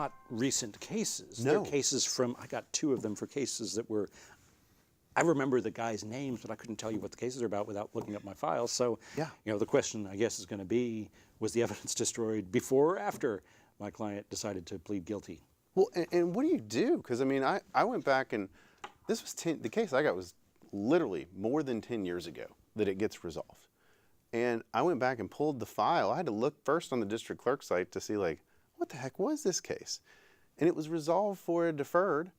not recent cases. No. They're cases from, I got 2 of them for cases that were, I remember the guys' names, but I couldn't tell you what the cases are about without looking up my files. So, Yeah. you know, the question, I guess, is going to be, was the evidence destroyed before or after my client decided to plead guilty? Well, and what do you do? Because, I mean, I went back and this was the case I got was literally more than 10 years ago that it gets resolved. And I went back and pulled the file. I had to look first on the district clerk site to see, like, what the heck was this case? And it was resolved for a deferred.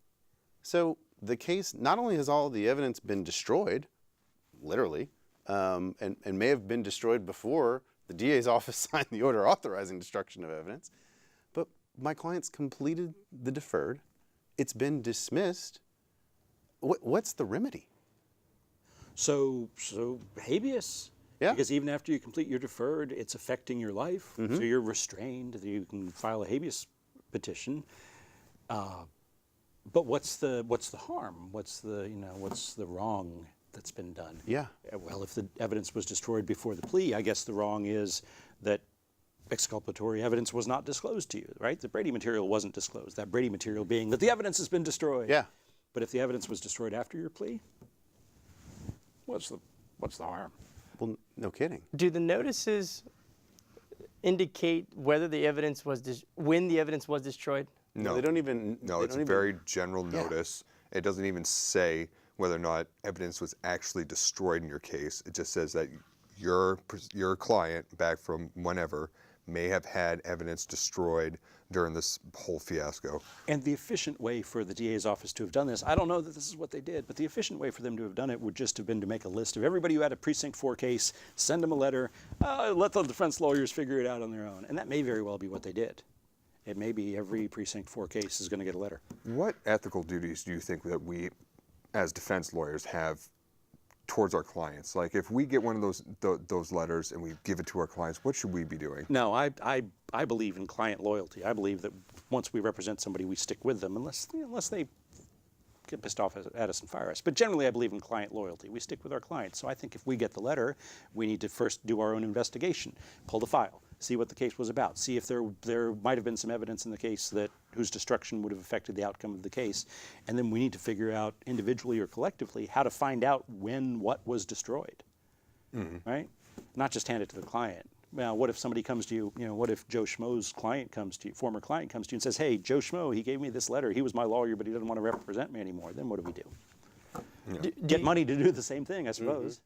So the case, not only has all the evidence been destroyed, literally, and may have been destroyed before the DA's office signed the order authorizing destruction of evidence, but my client's completed the deferred. It's been dismissed. What's the remedy? So habeas. Yeah. Because even after you complete your deferred, it's affecting your life. Mm-hmm. So you're restrained. You can file a habeas petition. But what's the harm? What's the wrong that's been done? Yeah. Well, if the evidence was destroyed before the plea, I guess the wrong is that exculpatory evidence was not disclosed to you, right? The Brady material wasn't disclosed. That Brady material being that the evidence has been destroyed. Yeah. But if the evidence was destroyed after your plea, what's the harm? Well, no kidding. Do the notices indicate whether the evidence was when the evidence was destroyed? No, they don't even. No, it's a very general notice. It doesn't even say whether or not evidence was actually destroyed in your case. It just says that your client, back from whenever, may have had evidence destroyed during this whole fiasco. And the efficient way for the DA's office to have done this, I don't know that this is what they did, but the efficient way for them to have done it would just have been to make a list of everybody who had a Precinct 4 case, send them a letter, let the defense lawyers figure it out on their own. And that may very well be what they did. It may be every Precinct 4 case is going to get a letter. What ethical duties do you think that we, as defense lawyers, have towards our clients? Like, if we get one of those letters and we give it to our clients, what should we be doing? No, I believe in client loyalty. I believe that once we represent somebody, we stick with them unless they get pissed off at us and fire us. But generally, I believe in client loyalty. We stick with our clients. So I think if we get the letter, we need to first do our own investigation, pull the file, see what the case was about, see if there might have been some evidence in the case whose destruction would have affected the outcome of the case. And then we need to figure out individually or collectively how to find out when what was destroyed, right? Not just hand it to the client. Now, what if somebody comes to you, what if Joe Schmo's client comes to you, former client comes to you and says, hey, Joe Schmo, he gave me this letter. He was my lawyer, but he doesn't want to represent me anymore. Then what do we do? Yeah. Get money to do the same thing, I suppose.